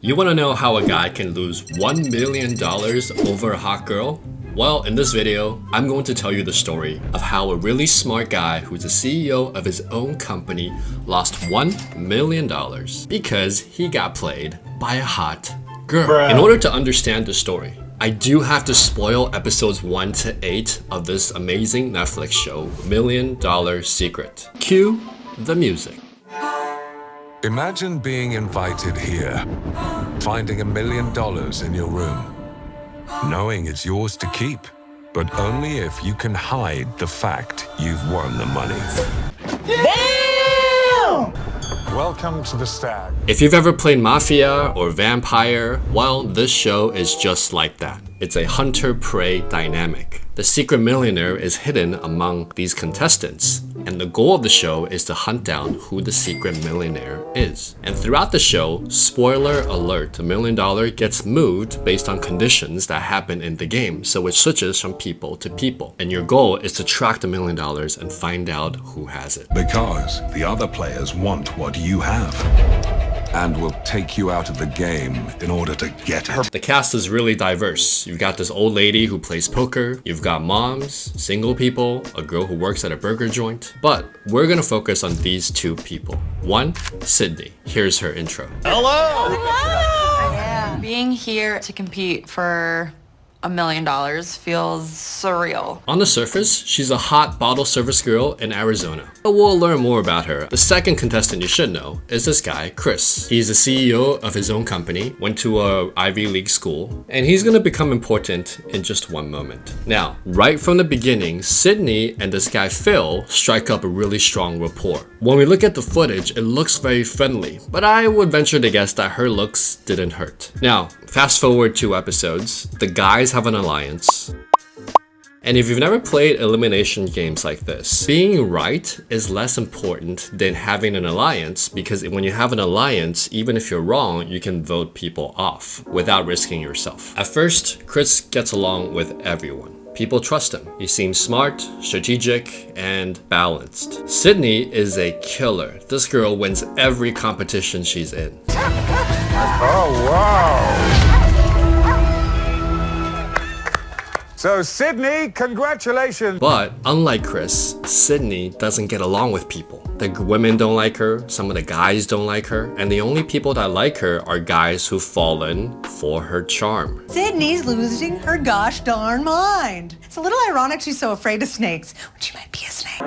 You want to know how a guy can lose $1 million over a hot girl? Well, in this video, I'm going to tell you the story of how a really smart guy who's the CEO of his own company lost $1 million because he got played by a hot girl. Bruh. In order to understand the story, I do have to spoil episodes 1 to 8 of this amazing Netflix show, $1 Million Secret. Cue the music. Imagine being invited here, finding $1 million in your room, knowing it's yours to keep, but only if you can hide the fact you've won the money. Damn! Welcome to the Stag. If you've ever played Mafia or Vampire, well, this show is just like that. It's a hunter-prey dynamic. The secret millionaire is hidden among these contestants, and the goal of the show is to hunt down who the secret millionaire is. And throughout the show, spoiler alert, $1 million gets moved based on conditions that happen in the game, so it switches from people to people. And your goal is to track the $1 million and find out who has it. Because the other players want what you have, and will take you out of the game in order to get it. The cast is really diverse. You've got this old lady who plays poker, you've got moms, single people, a girl who works at a burger joint. But we're gonna focus on these two people. One, Sydney. Here's her intro. Hello! Hello! Being here to compete for $1 million feels surreal. On the surface, she's a hot bottle service girl in Arizona, but we'll learn more about her. The second contestant you should know is this guy, Chris. He's the CEO of his own company, went to a Ivy League school, and he's gonna become important in just one moment. Now, right from the beginning, Sydney and this guy Phil strike up a really strong rapport. When we look at the footage, it looks very friendly, but I would venture to guess that her looks didn't hurt. Now, fast forward 2 episodes, the guys have an alliance. And if you've never played elimination games like this, being right is less important than having an alliance, because when you have an alliance, even if you're wrong, you can vote people off without risking yourself. At first, Chris gets along with everyone. People trust him. He seems smart, strategic, and balanced. Sydney is a killer. This girl wins every competition she's in. Oh, wow. So, Sydney, congratulations. But unlike Chris, Sydney doesn't get along with people. The women don't like her, some of the guys don't like her, and the only people that like her are guys who've fallen for her charm. Sydney's losing her gosh darn mind. It's a little ironic she's so afraid of snakes when she might be a snake.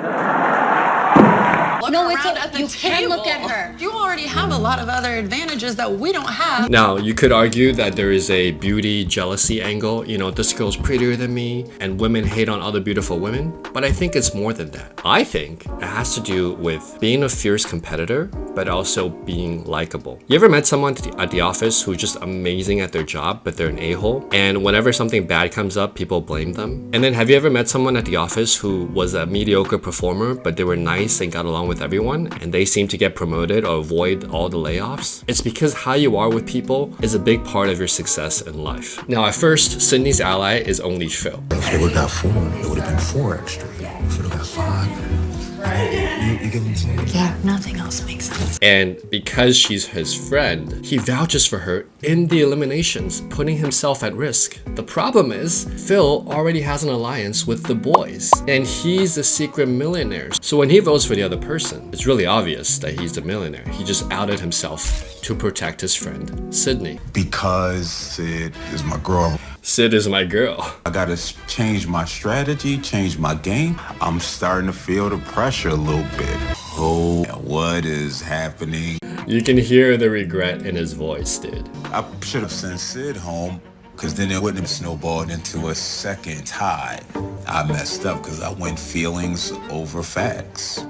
No, you can look at her. You already have a lot of other advantages that we don't have. Now, you could argue that there is a beauty jealousy angle. You know, this girl's prettier than me, and women hate on other beautiful women. But I think it's more than that. I think it has to do with being a fierce competitor, but also being likable. You ever met someone at the office who's just amazing at their job, but they're an a-hole? And whenever something bad comes up, people blame them? And then have you ever met someone at the office who was a mediocre performer, but they were nice and got along with everyone, and they seem to get promoted or avoid all the layoffs? It's because how you are with people is a big part of your success in life. Now, at first, Sydney's ally is only Phil. If they would have got 4, it would have been 4 extra. If it would have got 5. You get what I'm saying? Yeah, nothing else makes sense. And because she's his friend, he vouches for her in the eliminations, putting himself at risk. The problem is, Phil already has an alliance with the boys, and he's the secret millionaire. So when he votes for the other person, it's really obvious that he's the millionaire. He just outed himself to protect his friend, Sydney. Because Sid is my girl. Sid is my girl. I gotta change my strategy, change my game. I'm starting to feel the pressure a little bit. Oh, what is happening? You can hear the regret in his voice, dude. I should have sent Sid home, because then it wouldn't have snowballed into a second tie. I messed up because I went feelings over facts.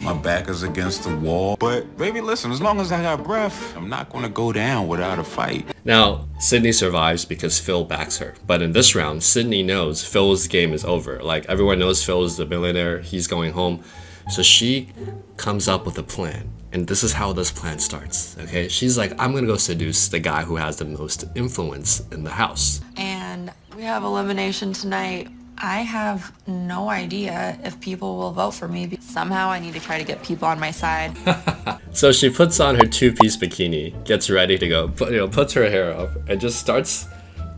My back is against the wall. But baby, listen, as long as I got breath, I'm not gonna go down without a fight. Now, Sydney survives because Phil backs her. But in this round, Sydney knows Phil's game is over. Like, everyone knows Phil is the millionaire, he's going home. So she comes up with a plan. And this is how this plan starts, okay? She's like, I'm gonna go seduce the guy who has the most influence in the house. And we have elimination tonight. I have no idea if people will vote for me. Somehow I need to try to get people on my side. So she puts on her two-piece bikini, gets ready to go, puts her hair up, and just starts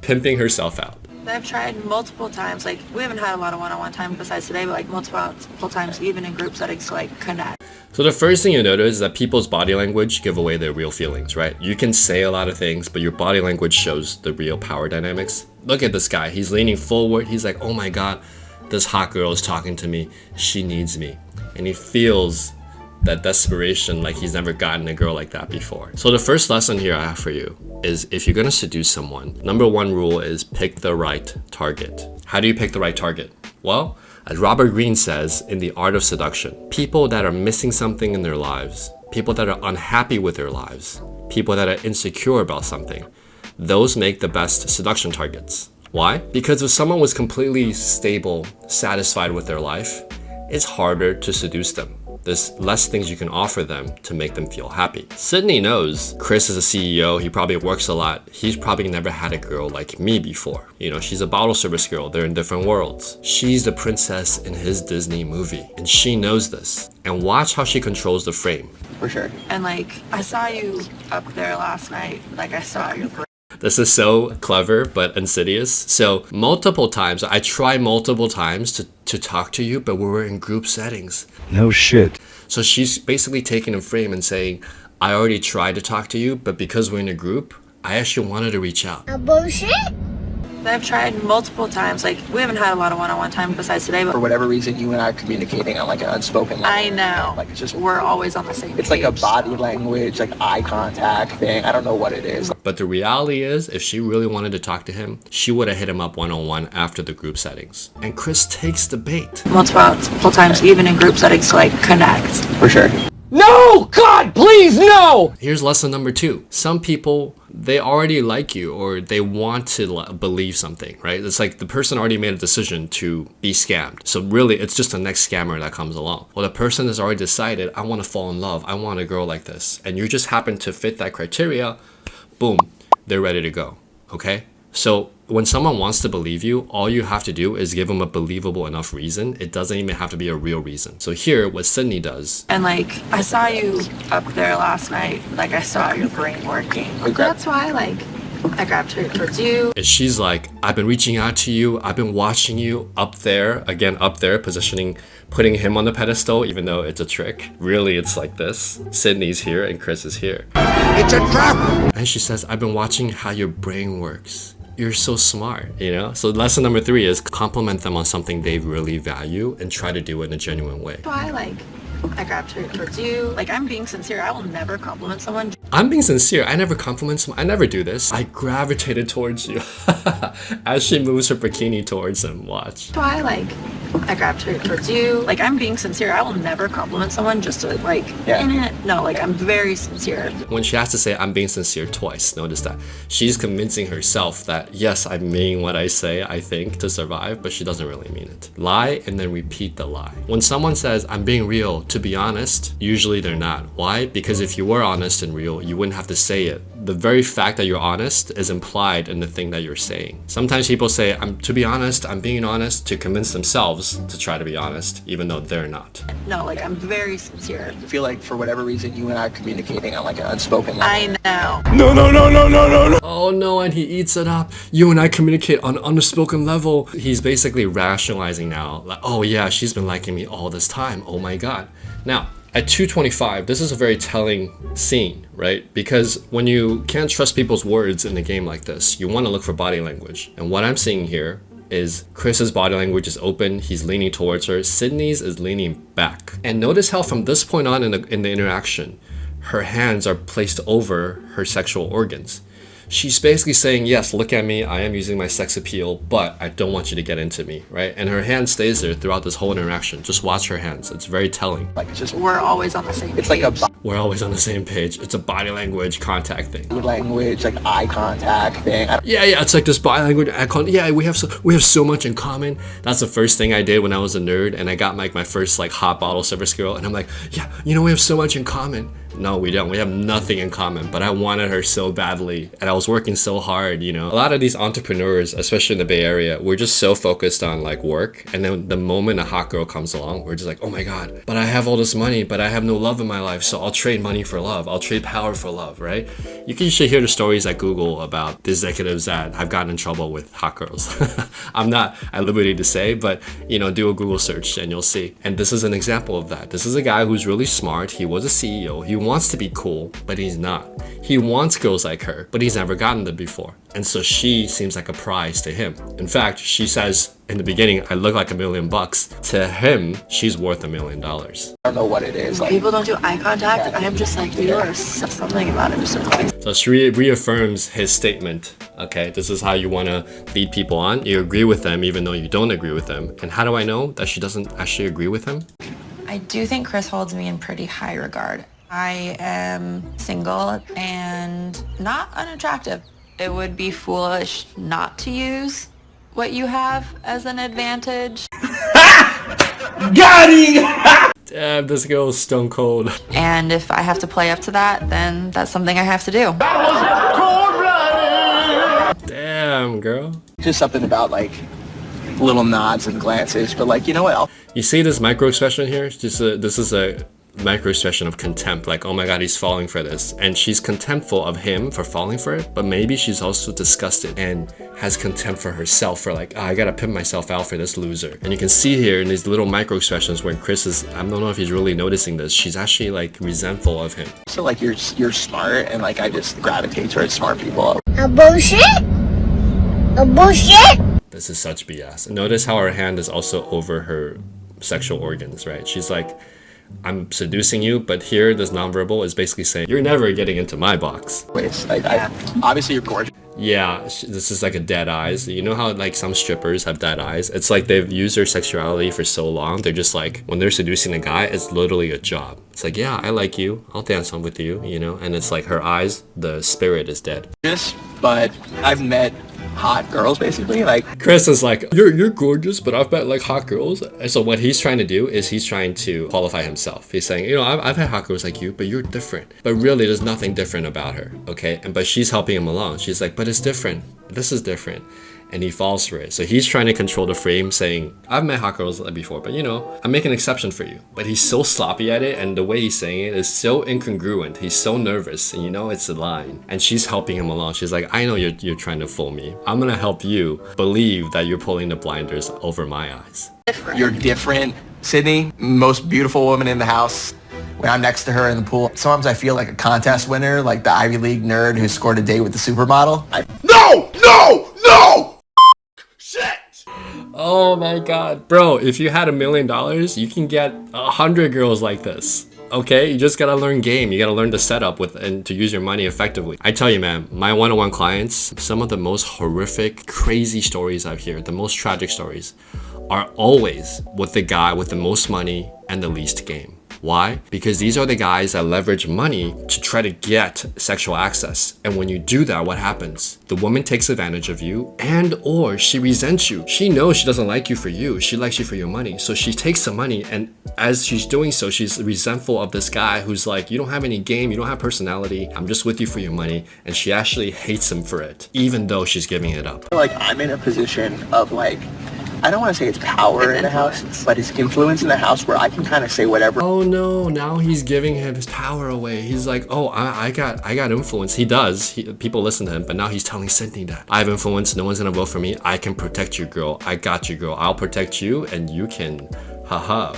pimping herself out. I've tried multiple times, like we haven't had a lot of one-on-one time besides today, but like multiple times, even in group settings, to like connect. So the first thing you notice is that people's body language give away their real feelings, right? You can say a lot of things, but your body language shows the real power dynamics. Look at this guy. He's leaning forward. He's like, oh my God, this hot girl is talking to me. She needs me. And he feels that desperation like he's never gotten a girl like that before. So the first lesson here I have for you is if you're gonna seduce someone, number one rule is pick the right target. How do you pick the right target? Well, as Robert Greene says in The Art of Seduction, people that are missing something in their lives, people that are unhappy with their lives, people that are insecure about something, those make the best seduction targets. Why? Because if someone was completely stable, satisfied with their life, it's harder to seduce them. There's less things you can offer them to make them feel happy. Sydney knows Chris is a CEO, he probably works a lot. He's probably never had a girl like me before. You know, she's a bottle service girl, they're in different worlds. She's the princess in his Disney movie, and she knows this. And watch how she controls the frame. For sure. And like, I saw you up there last night, like I saw your This is so clever but insidious. So multiple times, I try multiple times to talk to you, but we were in group settings. No shit. So she's basically taking a frame and saying, I already tried to talk to you, but because we're in a group, I actually wanted to reach out. Bullshit? I've tried multiple times, like we haven't had a lot of one-on-one time besides today, but for whatever reason, you and I are communicating on like an unspoken level. I know. Like it's just, we're always on the same page. it's like a body language, like eye contact thing. I don't know what it is. But the reality is, if she really wanted to talk to him, she would have hit him up one-on-one after the group settings. And Chris takes the bait. Multiple times, even in group settings, to like connect. For sure. No! God, please, no! Here's lesson number 2. Some people, they already like you or they want to believe something, right? It's like the person already made a decision to be scammed. So really, it's just the next scammer that comes along. Well, the person has already decided, I want to fall in love. I want a girl like this. And you just happen to fit that criteria, boom, they're ready to go, okay? So when someone wants to believe you, all you have to do is give them a believable enough reason. It doesn't even have to be a real reason. So here, what Sydney does. And like, I saw you up there last night, like I saw your brain working. That's why like, I grabbed her towards you. Is she's like, I've been reaching out to you. I've been watching you up there, again, up there, positioning, putting him on the pedestal, even though it's a trick. Really, it's like this. Sydney's here and Chris is here. It's a trap! And she says, I've been watching how your brain works. You're so smart, you know? So lesson number 3 is compliment them on something they really value and try to do it in a genuine way. That's why like, I grabbed her towards you. Like, I'm being sincere. I will never compliment someone. I'm being sincere. I never compliment someone. I never do this. I gravitated towards you. As she moves her bikini towards him, watch. That's why like, I grabbed her towards you. Like, I'm being sincere. I will never compliment someone just to like, no, like I'm very sincere. When she has to say, I'm being sincere twice, notice that. She's convincing herself that, yes, I mean what I say, I think, to survive, but she doesn't really mean it. Lie and then repeat the lie. When someone says, I'm being real, to be honest, usually they're not. Why? Because if you were honest and real, you wouldn't have to say it. The very fact that you're honest is implied in the thing that you're saying. Sometimes people say, to be honest, I'm being honest, to convince themselves to try to be honest, even though they're not. No, like I'm very sincere. I feel like for whatever reason, you and I are communicating on like an unspoken level. I know. No. Oh no, and he eats it up. You and I communicate on an unspoken level. He's basically rationalizing now, like, oh yeah, she's been liking me all this time. Oh my God. Now, at 2:25, this is a very telling scene, right? Because when you can't trust people's words in a game like this, you want to look for body language. And what I'm seeing here is Chris's body language is open, he's leaning towards her, Sydney's is leaning back. And notice how from this point on in the interaction, her hands are placed over her sexual organs. She's basically saying, yes, look at me, I am using my sex appeal, but I don't want you to get into me, right? And her hand stays there throughout this whole interaction. Just watch her hands, it's very telling. Like it's just, We're always on the same page. it's like a We're always on the same page. It's a body language contact thing. body language, like eye contact thing. Yeah, it's like this body language icon. Yeah, we have so much in common. That's the first thing I did when I was a nerd, and I got like my first like hot bottle service girl, and I'm like, yeah, we have so much in common. No, we don't. We have nothing in common, but I wanted her so badly and I was working so hard, you know. A lot of these entrepreneurs, especially in the Bay Area, we're just so focused on like work, and then the moment a hot girl comes along, we're just like, oh my god, but I have all this money, but I have no love in my life, so I'll trade money for love. I'll trade power for love, right? You should hear the stories at Google about the executives that have gotten in trouble with hot girls. I'm not at liberty to say, but you know, do a Google search and you'll see. And this is an example of that. This is a guy who's really smart. He was a CEO. He wants to be cool, but he's not. He wants girls like her, but he's never gotten them before. And so she seems like a prize to him. In fact, she says in the beginning, I look like $1 million. To him, she's worth $1 million. I don't know what it is. Like, People don't do eye contact. I am just like, you are something about it. Just surprised. So she reaffirms his statement. Okay, this is how you want to lead people on. You agree with them even though you don't agree with them. And how do I know that she doesn't actually agree with him? I do think Chris holds me in pretty high regard. I am single and not unattractive. It would be foolish not to use what you have as an advantage. Got him! Damn, this girl is stone cold. And if I have to play up to that, then that's something I have to do. Damn, girl. just something about like little nods and glances, but like, you know what? You see this micro expression here? This is a micro expression of contempt, like, oh my god, he's falling for this. And she's contemptful of him for falling for it, but maybe she's also disgusted and has contempt for herself for like, I gotta pimp myself out for this loser. And you can see here in these little micro expressions when Chris is, I don't know if he's really noticing this, she's actually like resentful of him. So like you're smart, and like I just gravitate towards smart people. A bullshit? A bullshit? This is such BS. Notice how her hand is also over her sexual organs, right? She's like, I'm seducing you, but here this nonverbal is basically saying, you're never getting into my box. Ways, like, obviously you're gorgeous. Yeah, this is like a dead eyes. You know how like some strippers have dead eyes? It's like they've used their sexuality for so long. They're just like, when they're seducing a guy, it's literally a job. It's like, yeah, I like you. I'll dance on with you, you know? And it's like her eyes, the spirit is dead. But I've met hot girls basically, like Chris is like, you're gorgeous, but I've met like hot girls. And so what he's trying to do is he's trying to qualify himself. He's saying, you know, I've had hot girls like you, but you're different. But really there's nothing different about her, okay? But she's helping him along. She's like, but it's different. This is different. And he falls for it. So he's trying to control the frame, saying, I've met hot girls before, but you know, I make an exception for you. But he's so sloppy at it, and the way he's saying it is so incongruent. He's so nervous, and you know it's a line. And she's helping him along. She's like, I know you're trying to fool me. I'm gonna help you believe that you're pulling the blinders over my eyes. you're different. Sydney, most beautiful woman in the house. When I'm next to her in the pool, sometimes I feel like a contest winner, like the Ivy League nerd who scored a date with the supermodel. No! Oh my god. Bro, if you had $1 million, you can get 100 girls like this. Okay, you just gotta learn game. You gotta learn the setup and to use your money effectively. I tell you, man, my one-on-one clients, some of the most horrific, crazy stories I've heard, the most tragic stories, are always with the guy with the most money and the least game. Why? Because these are the guys that leverage money to try to get sexual access. And when you do that, what happens? The woman takes advantage of you, and or she resents you. She knows she doesn't like you for you. She likes you for your money. So she takes the money, and as she's doing so, she's resentful of this guy who's like, you don't have any game, you don't have personality, I'm just with you for your money. And she actually hates him for it, even though she's giving it up. Like I'm in a position of like, I don't want to say it's power in the house, but it's influence in the house where I can kind of say whatever. Oh no, now he's giving his power away. He's like, oh, I got influence. He does. People listen to him, but now he's telling Sydney that I have influence. No one's gonna vote for me. I can protect you, girl. I got you, girl. I'll protect you, and you can, haha,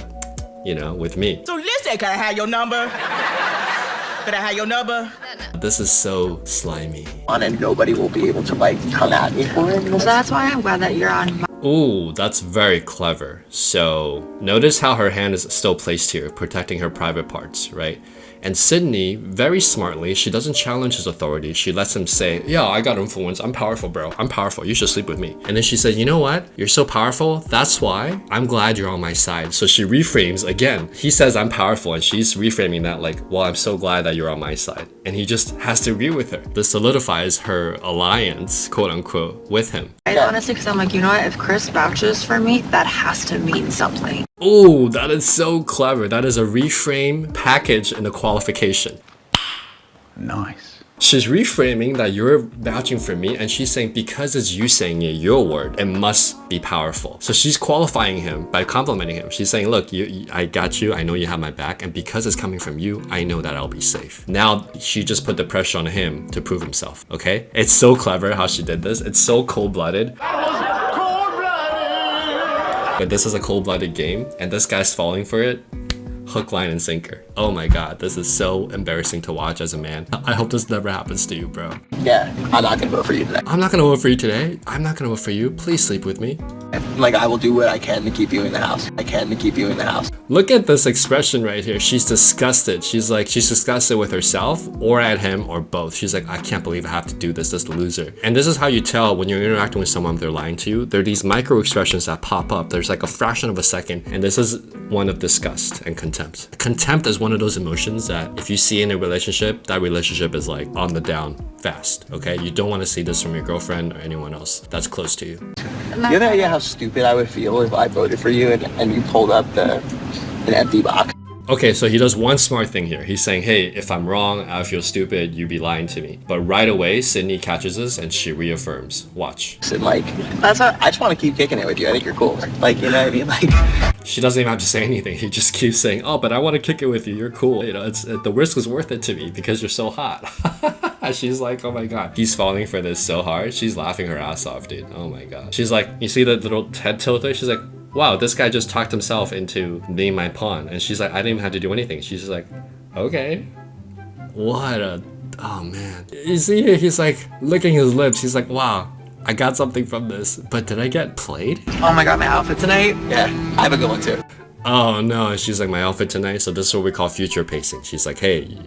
you know, with me. So listen, can I have your number? Can I have your number? This is so slimy. And nobody will be able to like come at me for it. So that's why I'm glad that you're on. Ooh, that's very clever. So notice how her hand is still placed here, protecting her private parts, right? And Sydney, very smartly, she doesn't challenge his authority. She lets him say, yeah, I got influence. I'm powerful, bro. I'm powerful. You should sleep with me. And then she said, you know what? You're so powerful. That's why I'm glad you're on my side. So she reframes again. He says, I'm powerful. And she's reframing that like, well, I'm so glad that you're on my side. And he just has to agree with her. This solidifies her alliance, quote unquote, with him. Honestly, because I'm like, you know what? If Chris vouches for me, that has to mean something. Ooh, that is so clever. That is a reframe package in a qualification. Nice. She's reframing that you're vouching for me, and she's saying because it's you saying it, your word, it must be powerful. So she's qualifying him by complimenting him. She's saying, look, I got you, I know you have my back, and because it's coming from you, I know that I'll be safe. Now she just put the pressure on him to prove himself, okay? It's so clever how she did this. It's so cold-blooded. But this is a cold-blooded game, and this guy's falling for it. Hook, line, and sinker. Oh my god, this is so embarrassing to watch as a man. I hope this never happens to you, bro. Yeah, I'm not gonna vote for you today. I'm not gonna vote for you today. I'm not gonna vote for you. Please sleep with me. Like, I will do what I can to keep you in the house. I can to keep you in the house. Look at this expression right here. She's disgusted. She's disgusted with herself or at him or both. She's like, I can't believe I have to do this loser. And this is how you tell when you're interacting with someone, they're lying to you. There are these micro expressions that pop up. There's like a fraction of a second. And this is one of disgust and contempt. Contempt is one of those emotions that if you see in a relationship, that relationship is like on the down fast, okay? You don't want to see this from your girlfriend or anyone else that's close to you. You have any idea how stupid I would feel if I voted for you and you pulled up an empty box? Okay, so he does one smart thing here. He's saying, hey, if I'm wrong, I feel stupid, you be lying to me. But right away, Sydney catches this and she reaffirms. Watch. And like, I just want to keep kicking it with you. I think you're cool. Like, you know what I mean? Like, she doesn't even have to say anything. He just keeps saying, oh, but I want to kick it with you. You're cool. You know, the risk is worth it to me because you're so hot. She's like, oh my god. He's falling for this so hard. She's laughing her ass off, dude. Oh my god. She's like, you see the little head tilter? She's like, wow, this guy just talked himself into being my pawn. And she's like, I didn't even have to do anything. She's just like, okay. What a... Oh, man. You see here, he's like licking his lips. He's like, wow, I got something from this. But did I get played? oh my god, my outfit tonight? Yeah, I have a good one too. Oh, no. She's like, my outfit tonight? So this is what we call future pacing. She's like, hey,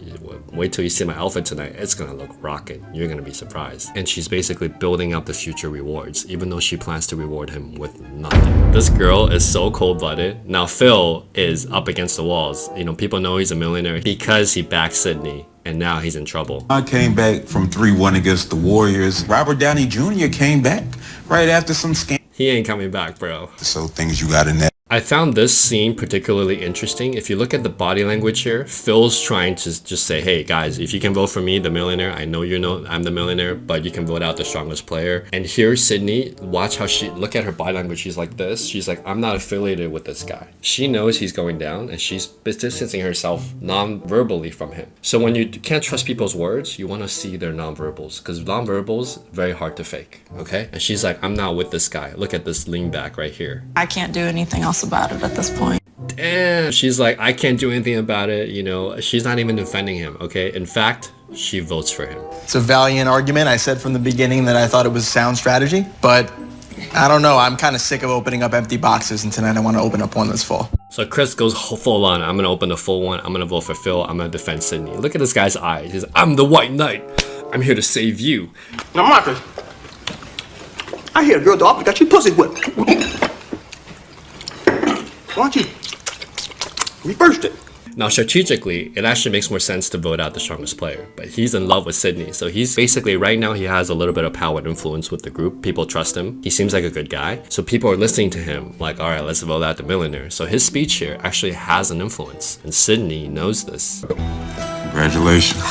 wait till you see my outfit tonight. It's gonna look rockin'. You're gonna be surprised. And she's basically building up the future rewards, even though she plans to reward him with nothing. This girl is so cold-blooded. Now, Phil is up against the walls. You know, people know he's a millionaire because he backed Sydney. And now he's in trouble. I came back from 3-1 against the Warriors. Robert Downey Jr. came back right after some scam. He ain't coming back, bro. So things you got in that. I found this scene particularly interesting. If you look at the body language here, Phil's trying to just say, hey guys, if you can vote for me, the millionaire, I know you know I'm the millionaire, but you can vote out the strongest player. And here, Sydney, watch how look at her body language. She's like this. She's like, I'm not affiliated with this guy. She knows he's going down and she's distancing herself non-verbally from him. So when you can't trust people's words, you want to see their non-verbals because non-verbals, very hard to fake, okay? And she's like, I'm not with this guy. Look at this lean back right here. I can't do anything else about it at this point. Damn. She's like, I can't do anything about it. You know, she's not even defending him, okay? In fact, she votes for him. It's a valiant argument. I said from the beginning that I thought it was sound strategy, but I don't know. I'm kind of sick of opening up empty boxes, and tonight I want to open up one that's full. So Chris goes full on. I'm going to open a full one. I'm going to vote for Phil. I'm going to defend Sydney. Look at this guy's eyes. He's like, I'm the White Knight. I'm here to save you. Now, Marcus, I hear your dog got your pussy whipped. Why don't you reverse it? Now, strategically, it actually makes more sense to vote out the strongest player, but he's in love with Sydney. So he's basically, right now, he has a little bit of power and influence with the group. People trust him. He seems like a good guy. So people are listening to him like, all right, let's vote out the millionaire. So his speech here actually has an influence, and Sydney knows this. Congratulations.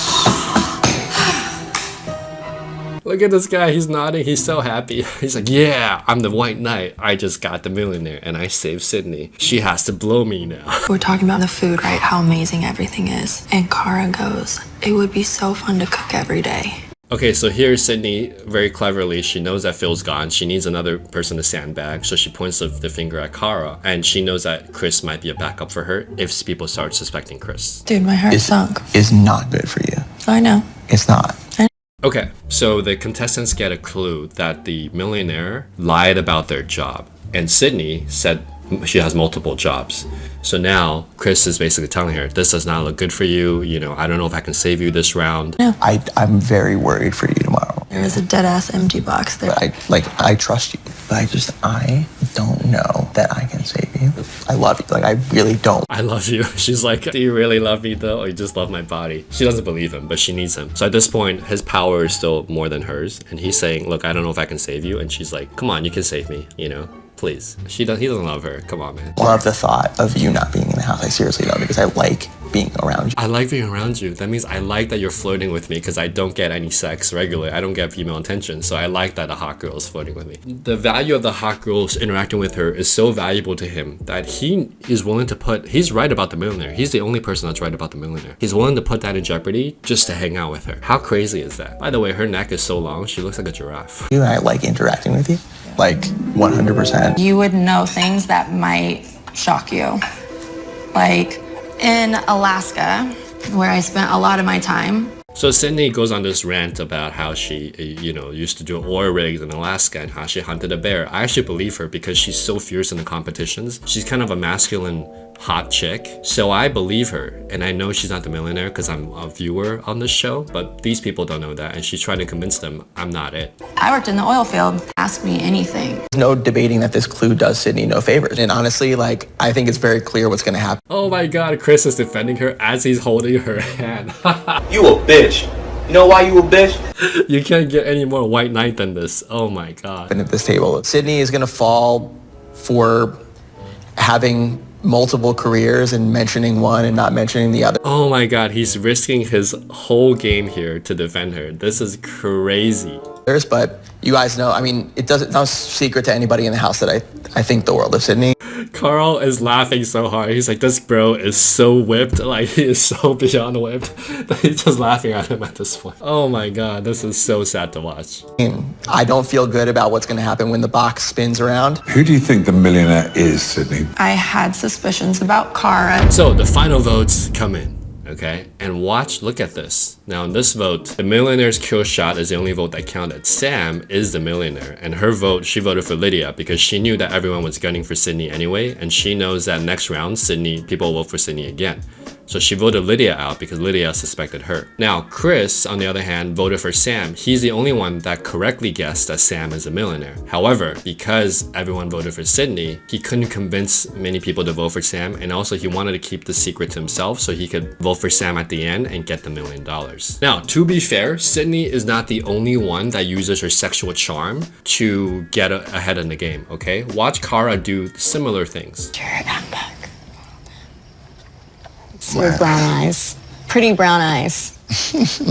Look at this guy, he's nodding, he's so happy. He's like, yeah, I'm the White Knight. I just got the millionaire and I saved Sydney. She has to blow me now. We're talking about the food, right? How amazing everything is. And Kara goes, it would be so fun to cook every day. Okay, so here's Sydney, very cleverly, she knows that Phil's gone. She needs another person to sandbag, so she points the finger at Kara. And she knows that Chris might be a backup for her if people start suspecting Chris. Dude, my heart sunk. It's not good for you. I know. It's not. Okay, so the contestants get a clue that the millionaire lied about their job. And Sydney said she has multiple jobs. So now Chris is basically telling her, this does not look good for you. You know, I don't know if I can save you this round. No. I'm very worried for you tomorrow. There is a dead-ass empty box there. But I trust you. But I don't know that I can save you. I love you. Like, I really don't. I love you. She's like, do you really love me though? Or you just love my body? She doesn't believe him, but she needs him. So at this point, his power is still more than hers. And he's saying, look, I don't know if I can save you. And she's like, come on, you can save me, you know? Please. He doesn't love her. Come on, man. I love the thought of you not being in the house. I seriously don't, because I like being around you. I like being around you. That means I like that you're flirting with me because I don't get any sex regularly. I don't get female attention. So I like that a hot girl is flirting with me. The value of the hot girls interacting with her is so valuable to him that he is willing to put, he's right about the millionaire. He's the only person that's right about the millionaire. He's willing to put that in jeopardy just to hang out with her. How crazy is that? By the way, her neck is so long, she looks like a giraffe. You and I like interacting with you, like 100%. You would know things that might shock you. Like in Alaska, where I spent a lot of my time. So Sydney goes on this rant about how she, used to do oil rigs in Alaska and how she hunted a bear. I actually believe her because she's so fierce in the competitions. She's kind of a masculine, hot chick. So I believe her. And I know she's not the millionaire because I'm a viewer on this show. But these people don't know that. And she's trying to convince them I'm not it. I worked in the oil field. Ask me anything. There's no debating that this clue does Sydney no favors. And honestly, like, I think it's very clear what's going to happen. Oh my god, Chris is defending her as he's holding her hand. You a bitch. You know why you a bitch? You can't get any more white knight than this. Oh my god. And at this table, Sydney is going to fall for having multiple careers and mentioning one and not mentioning the other. Oh my god, he's risking his whole game here to defend her. This is crazy. But you guys know, I mean, it's no secret to anybody in the house that I think the world of Sydney. Carl is laughing so hard. He's like, this bro is so whipped. Like, he is so beyond whipped that he's just laughing at him at this point. Oh my god, this is so sad to watch. I don't feel good about what's going to happen when the box spins around. Who do you think the millionaire is, Sydney? I had suspicions about Cara. So the final votes come in. Okay, and look at this. Now in this vote, the millionaire's kill shot is the only vote that counted. Sam is the millionaire, and her vote, she voted for Lydia because she knew that everyone was gunning for Sydney anyway, and she knows that next round, people will vote for Sydney again. So she voted Lydia out because Lydia suspected her. Now, Chris, on the other hand, voted for Sam. He's the only one that correctly guessed that Sam is a millionaire. However, because everyone voted for Sydney, he couldn't convince many people to vote for Sam, and also he wanted to keep the secret to himself so he could vote for Sam at the end and get the $1 million. Now, to be fair, Sydney is not the only one that uses her sexual charm to get ahead in the game, okay? Watch Cara do similar things. Your brown eyes. Pretty brown eyes.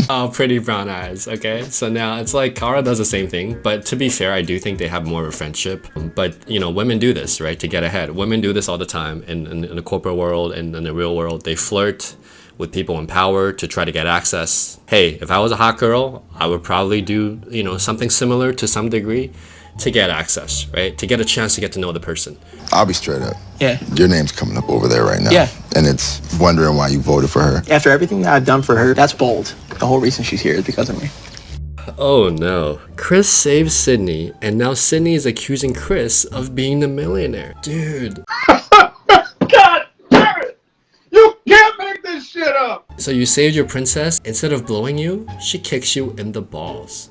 Oh, pretty brown eyes. Okay, so now it's like Cara does the same thing, but to be fair, I do think they have more of a friendship. But women do this, right, to get ahead. Women do this all the time in the corporate world and in the real world. They flirt with people in power to try to get access. Hey, if I was a hot girl, I would probably do something similar to some degree to get access, right? To get a chance to get to know the person. I'll be straight up. Yeah. Your name's coming up over there right now. Yeah. And it's wondering why you voted for her. After everything that I've done for her, that's bold. The whole reason she's here is because of me. Oh no. Chris saved Sydney, and now Sydney is accusing Chris of being the millionaire. Dude. God damn it! You can't make this shit up! So you saved your princess? Instead of blowing you, she kicks you in the balls.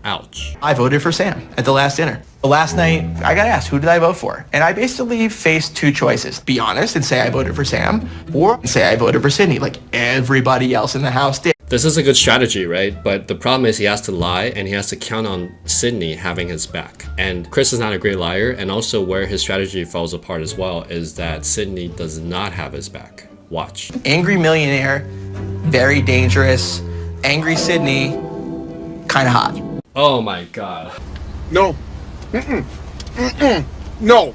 Ouch. I voted for Sam at the last dinner. The last night, I got asked, who did I vote for? And I basically faced two choices. Be honest and say I voted for Sam, or say I voted for Sydney, like everybody else in the house did. This is a good strategy, right? But the problem is he has to lie and he has to count on Sydney having his back. And Chris is not a great liar, and also where his strategy falls apart as well is that Sydney does not have his back. Watch. Angry millionaire, very dangerous. Angry Sydney, kind of hot. Oh my god. No. No.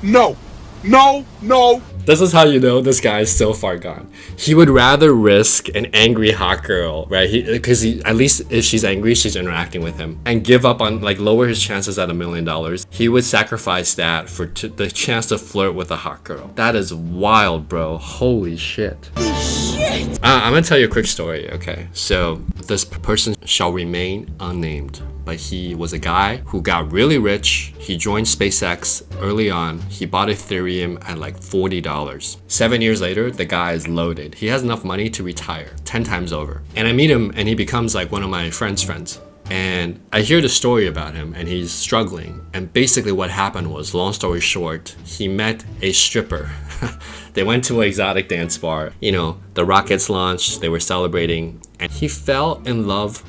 No. No. No. This is how you know this guy is so far gone. He would rather risk an angry hot girl, right? Because at least if she's angry, she's interacting with him, and give up on, lower his chances at $1 million. He would sacrifice that for the chance to flirt with a hot girl. That is wild, bro. Holy shit. I'm gonna tell you a quick story, okay? So this person shall remain unnamed, but he was a guy who got really rich. He joined SpaceX early on. He bought Ethereum at like $40. 7 years later, the guy is loaded. He has enough money to retire 10 times over. And I meet him and he becomes like one of my friend's friends. And I hear the story about him and he's struggling. And basically what happened was, long story short, he met a stripper. They went to an exotic dance bar. The rockets launched, they were celebrating, and he fell in love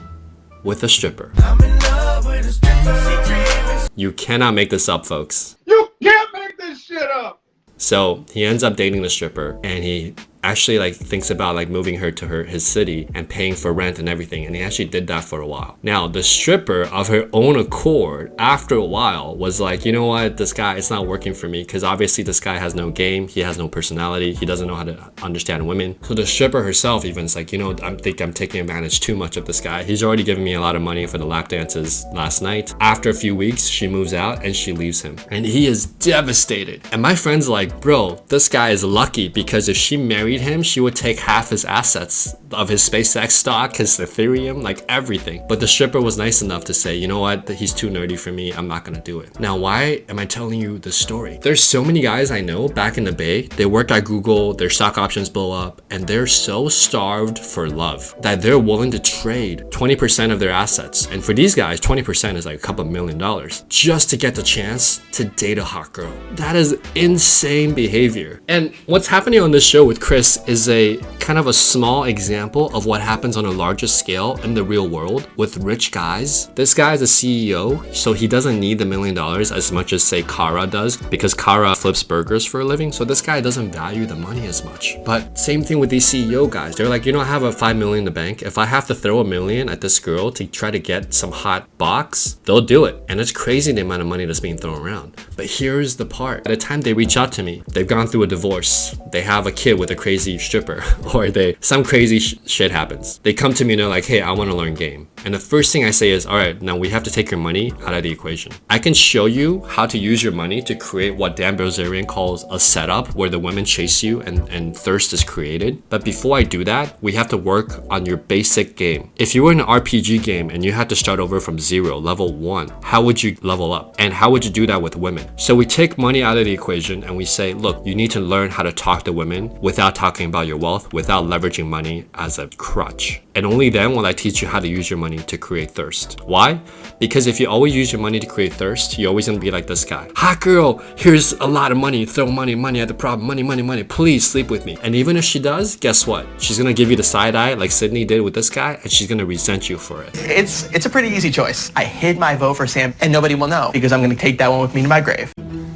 with a stripper. I'm in love with a stripper. You cannot make this up, folks. You can't make this shit up! So he ends up dating the stripper and he actually like thinks about like moving her to his city and paying for rent and everything, and he actually did that for a while. Now the stripper of her own accord after a while was like, you know what, this guy, it's not working for me, because obviously this guy has no game, he has no personality, he doesn't know how to understand women. So the stripper herself even is like, you know, I think I'm taking advantage too much of this guy. He's already giving me a lot of money for the lap dances last night. After a few weeks, she moves out and she leaves him, and he is devastated. And my friend's like, bro, this guy is lucky, because if she married him, she would take half his assets of his SpaceX stock, his Ethereum, like everything. But the stripper was nice enough to say, you know what, he's too nerdy for me, I'm not gonna do it. Now, why am I telling you this story? There's so many guys I know back in the Bay, they work at Google, their stock options blow up, and they're so starved for love that they're willing to trade 20% of their assets. And for these guys, 20% is like a couple $1,000,000 just to get the chance to date a hot girl. That is insane behavior. And what's happening on this show with Chris is a kind of a small example of what happens on a larger scale in the real world with rich guys. This guy is a CEO, so he doesn't need the $1 million as much as say Kara does, because Kara flips burgers for a living, so this guy doesn't value the money as much. But same thing with these CEO guys. They're like, you know, I have a $5 million in the bank. If I have to throw $1 million at this girl to try to get some hot box, they'll do it. And it's crazy the amount of money that's being thrown around. But here's the part. At the time they reach out to me, they've gone through a divorce, they have a kid with a crazy stripper, or some crazy shit happens. They come to me and they're like, hey, I want to learn game. And the first thing I say is, all right, now we have to take your money out of the equation. I can show you how to use your money to create what Dan Bilzerian calls a setup, where the women chase you and thirst is created. But before I do that, we have to work on your basic game. If you were in an RPG game and you had to start over from 0, level 1, how would you level up? And how would you do that with women? So we take money out of the equation and we say, look, you need to learn how to talk to women without talking about your wealth, without leveraging money as a crutch. And only then will I teach you how to use your money to create thirst. Why? Because if you always use your money to create thirst, you're always gonna be like this guy. Hot girl, here's a lot of money, throw money at the problem, money, please sleep with me. And even if she does, guess what? She's gonna give you the side eye like Sydney did with this guy, and she's gonna resent you for it. It's a pretty easy choice. I hid my vote for Sam, and nobody will know, because I'm gonna take that one with me to my grave.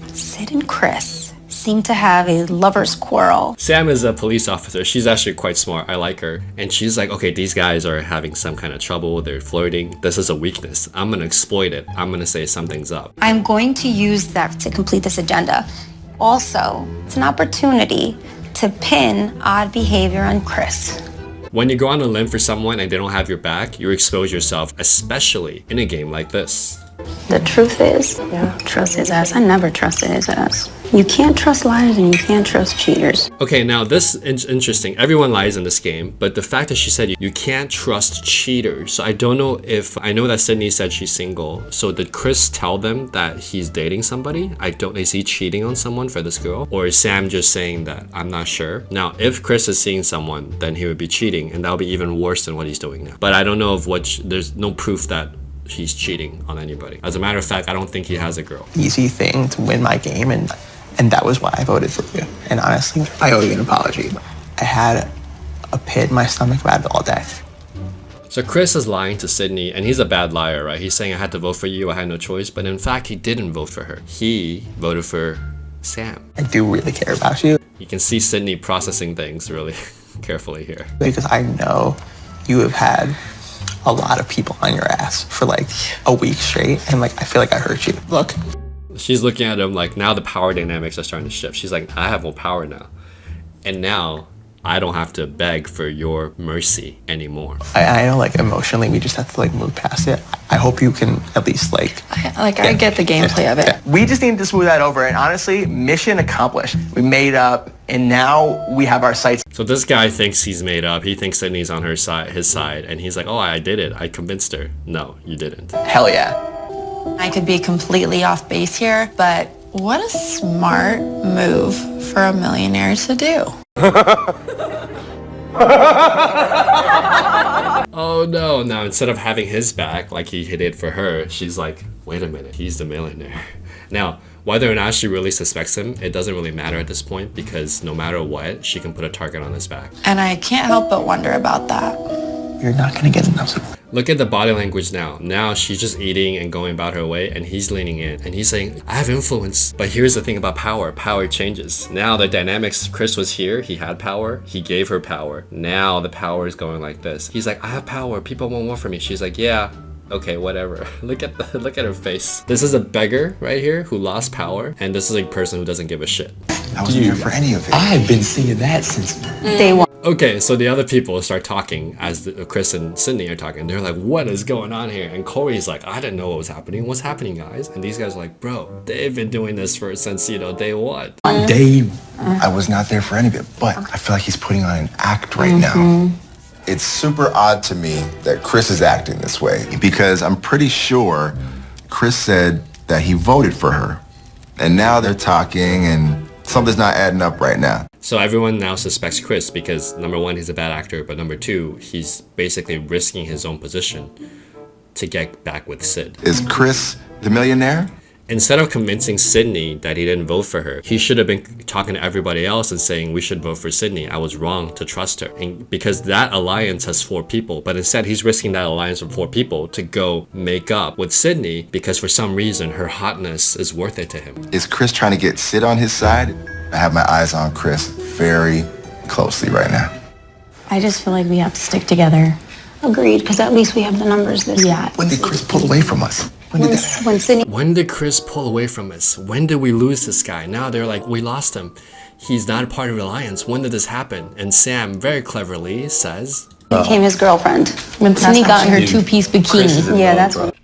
Sid and Chris seem to have a lover's quarrel. Sam is a police officer. She's actually quite smart. I like her. And she's like, okay, these guys are having some kind of trouble. They're flirting. This is a weakness. I'm going to exploit it. I'm going to say something's up. I'm going to use that to complete this agenda. Also, it's an opportunity to pin odd behavior on Chris. When you go on a limb for someone and they don't have your back, you expose yourself, especially in a game like this. The truth is, you don't trust his ass. I never trusted his ass. You can't trust liars and you can't trust cheaters. Okay, now this is interesting. Everyone lies in this game, but the fact that she said you can't trust cheaters. So I don't know if, I know that Sydney said she's single. So did Chris tell them that he's dating somebody? Is he cheating on someone for this girl? Or is Sam just saying that? I'm not sure. Now, if Chris is seeing someone, then he would be cheating, and that would be even worse than what he's doing now. But I don't know of there's no proof that he's cheating on anybody. As a matter of fact, I don't think he has a girl. Easy thing to win my game, and that was why I voted for you. And honestly, I owe you an apology. I had a pit in my stomach about it all day. So Chris is lying to Sydney, and he's a bad liar, right? He's saying I had to vote for you, I had no choice, but in fact, he didn't vote for her. He voted for Sam. I do really care about you. You can see Sydney processing things really carefully here. Because I know you have had a lot of people on your ass for like a week straight, and like I feel like I hurt you. Look. She's looking at him like, now the power dynamics are starting to shift. She's like, I have more power now. And now I don't have to beg for your mercy anymore. I know, like, emotionally we just have to like move past it. I hope you can at least like I get the gameplay of it. Yeah. We just need to smooth that over, and honestly, mission accomplished. We made up, and now we have our sights. So this guy thinks he's made up. He thinks Sydney's on his side, and he's like, oh, I did it. I convinced her. No, you didn't. Hell yeah. I could be completely off base here, but what a smart move for a millionaire to do. Oh no, now instead of having his back like he did for her, she's like, wait a minute, he's the millionaire. Now, whether or not she really suspects him, it doesn't really matter at this point, because no matter what, she can put a target on his back. And I can't help but wonder about that. You're not gonna get enough. Look at the body language now. Now she's just eating and going about her way, and he's leaning in and he's saying, I have influence. But here's the thing about power. Power changes. Now the dynamics, Chris was here, he had power, he gave her power. Now the power is going like this. He's like, I have power, people want more from me. She's like, yeah, okay, whatever. Look at her face. This is a beggar right here who lost power, and this is a person who doesn't give a shit. I wasn't here for any of it. I've been seeing that since Day one. Okay, so the other people start talking as Chris and Sydney are talking. They're like, what is going on here? And Corey's like, I didn't know what was happening. What's happening, guys? And these guys are like, bro, they've been doing this since, day one. I was not there for any of it, but I feel like he's putting on an act right now. It's super odd to me that Chris is acting this way because I'm pretty sure Chris said that he voted for her. And now they're talking and something's not adding up right now. So everyone now suspects Chris because number one, he's a bad actor, but number two, he's basically risking his own position to get back with Sid. Is Chris the millionaire? Instead of convincing Sydney that he didn't vote for her, he should have been talking to everybody else and saying, we should vote for Sydney. I was wrong to trust her. And because that alliance has 4 people, but instead he's risking that alliance of 4 people to go make up with Sydney because for some reason her hotness is worth it to him. Is Chris trying to get Sid on his side? I have my eyes on Chris very closely right now. I just feel like we have to stick together. Agreed, because at least we have the numbers this year. When did Chris pull away from us? When did Chris pull away from us? When did we lose this guy? Now they're like, we lost him. He's not a part of the alliance. When did this happen? And Sam very cleverly says, Became his girlfriend. When Sydney got in her 2-piece bikini. Yeah, that's what.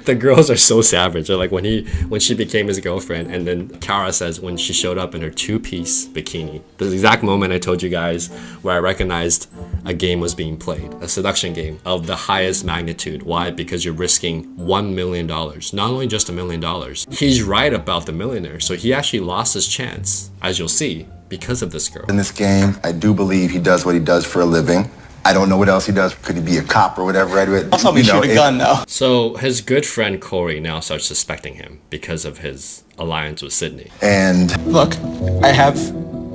The girls are so savage. They're like when she became his girlfriend, and then Kara says when she showed up in her 2-piece bikini. The exact moment I told you guys where I recognized a game was being played, a seduction game of the highest magnitude. Why? Because you're risking $1 million. Not only just $1 million. He's right about the millionaire, so he actually lost his chance, as you'll see, because of this girl. In this game, I do believe he does what he does for a living. I don't know what else he does. Could he be a cop or whatever? Also, we shoot a gun, though. So his good friend Corey now starts suspecting him because of his alliance with Sydney. And look, I have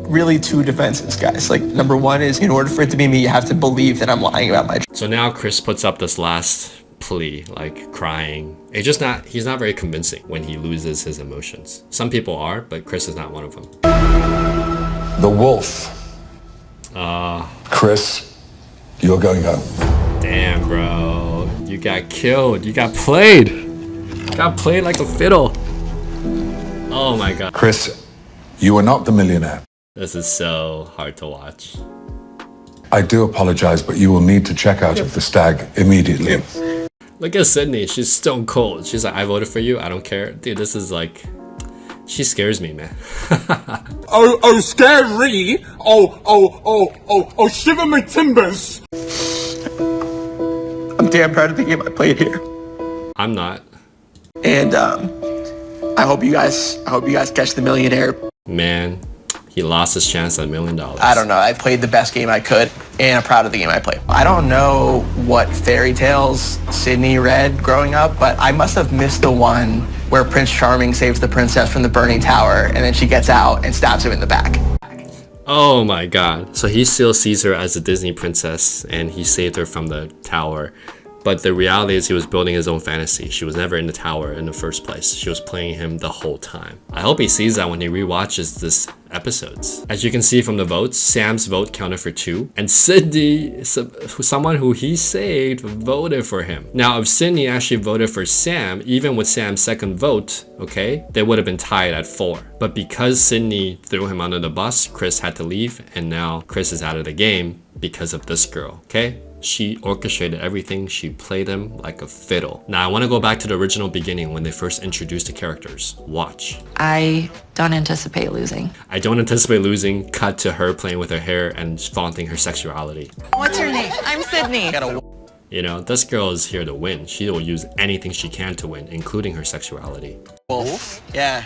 really 2 defenses, guys. Like, number one is in order for it to be me, you have to believe that I'm lying about my. So now Chris puts up this last plea, like crying. He's not very convincing when he loses his emotions. Some people are, but Chris is not one of them. The wolf. Chris, you're going home. Damn, bro. You got killed. You got played. You got played like a fiddle. Oh my god. Chris, you are not the millionaire. This is so hard to watch. I do apologize, but you will need to check out of the stag immediately. Look at Sydney. She's stone cold. She's like, I voted for you. I don't care. Dude, this is like... She scares me, man. Oh, scary! Oh, shiver my timbers! I'm damn proud of the game I played here. I'm not. And I hope you guys catch the millionaire. Man, he lost his chance at $1 million. I don't know. I played the best game I could, and I'm proud of the game I played. I don't know what fairy tales Sydney read growing up, but I must have missed the one where Prince Charming saves the princess from the burning tower, and then she gets out and stabs him in the back. Oh my god. So he still sees her as a Disney princess, and he saved her from the tower. But the reality is he was building his own fantasy. She was never in the tower in the first place. She was playing him the whole time. I hope he sees that when he rewatches this episodes. As you can see from the votes, Sam's vote counted for 2, and Sydney, someone who he saved, voted for him. Now, if Sydney actually voted for Sam, even with Sam's second vote, okay, they would have been tied at 4. But because Sydney threw him under the bus, Chris had to leave, and now Chris is out of the game because of this girl, okay? She orchestrated everything. She played him like a fiddle. Now, I want to go back to the original beginning when they first introduced the characters. Watch. I don't anticipate losing. I don't anticipate losing. Cut to her playing with her hair and flaunting her sexuality. What's your name? I'm Sydney. You know, this girl is here to win. She will use anything she can to win, including her sexuality. Wolf? Yeah.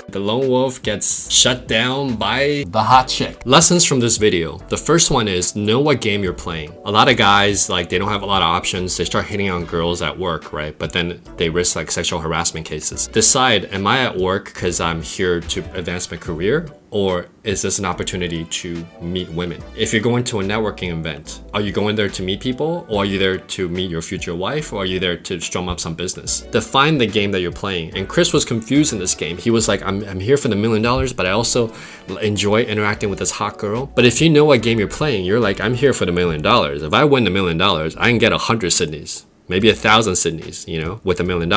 The lone wolf gets shut down by the hot chick. Lessons from this video. The first one is know what game you're playing. A lot of guys, like, they don't have a lot of options. They start hitting on girls at work, right? But then they risk like sexual harassment cases. Decide, am I at work because I'm here to advance my career? or is this an opportunity to meet women? If you're going to a networking event, are you going there to meet people, or are you there to meet your future wife, or are you there to drum up some business? Define the game that you're playing. And Chris was confused in this game. He was like, I'm here for the $1 million, but I also enjoy interacting with this hot girl. But if you know what game you're playing, you're like, I'm here for the $1 million. If I win the $1 million, I can get 100 Sydneys. Maybe 1,000 Sydneys, you know, with $1 million.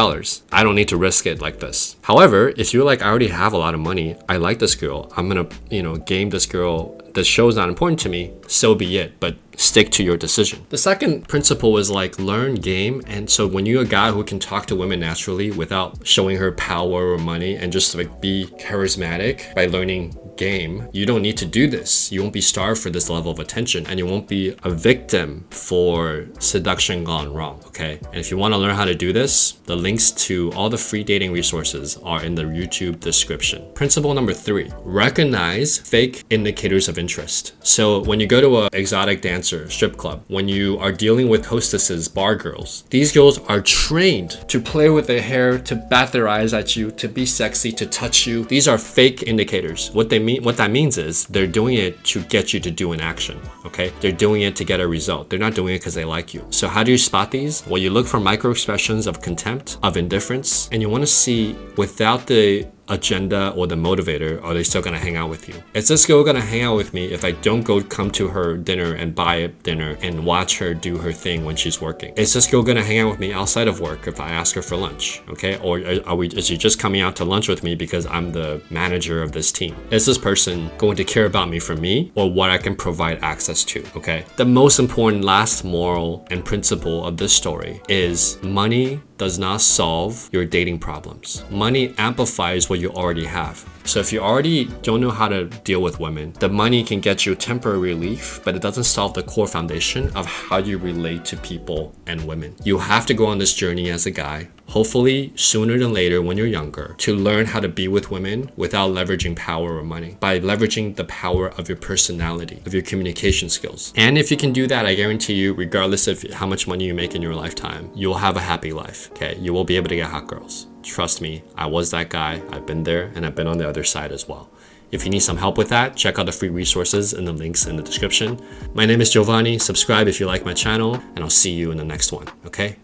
I don't need to risk it like this. However, if you're like, I already have a lot of money, I like this girl, I'm gonna, you know, game this girl, the show's not important to me, so be it, but stick to your decision. The second principle is like learn game. And so when you're a guy who can talk to women naturally without showing her power or money and just like be charismatic by learning game, you don't need to do this. You won't be starved for this level of attention, and you won't be a victim for seduction gone wrong, okay? And if you want to learn how to do this, the links to all the free dating resources are in the YouTube description. Principle number 3, recognize fake indicators of interest. So when you go to an exotic dancer strip club, when you are dealing with hostesses, bar girls, these girls are trained to play with their hair, to bat their eyes at you, to be sexy, to touch you. These are fake indicators. What that means is they're doing it to get you to do an action, okay? They're doing it to get a result. They're not doing it because they like you. So how do you spot these? Well, you look for micro expressions of contempt, of indifference, and you want to see without the agenda or the motivator, are they still gonna hang out with you? Is this girl gonna hang out with me if I don't come to her dinner and buy a dinner and watch her do her thing when she's working? Is this girl gonna hang out with me outside of work if I ask her for lunch? Okay, or is she just coming out to lunch with me because I'm the manager of this team? Is this person going to care about me for me or what I can provide access to? Okay, the most important last moral and principle of this story is money does not solve your dating problems. Money amplifies what you already have. So if you already don't know how to deal with women, the money can get you temporary relief, but it doesn't solve the core foundation of how you relate to people and women. You have to go on this journey as a guy, hopefully sooner than later when you're younger, to learn how to be with women without leveraging power or money, by leveraging the power of your personality, of your communication skills. And if you can do that, I guarantee you, regardless of how much money you make in your lifetime, you'll have a happy life, okay? You will be able to get hot girls. Trust me, I was that guy. I've been there, and I've been on the other side as well. If you need some help with that, check out the free resources and the links in the description. My name is Giovanni. Subscribe if you like my channel, and I'll see you in the next one, okay?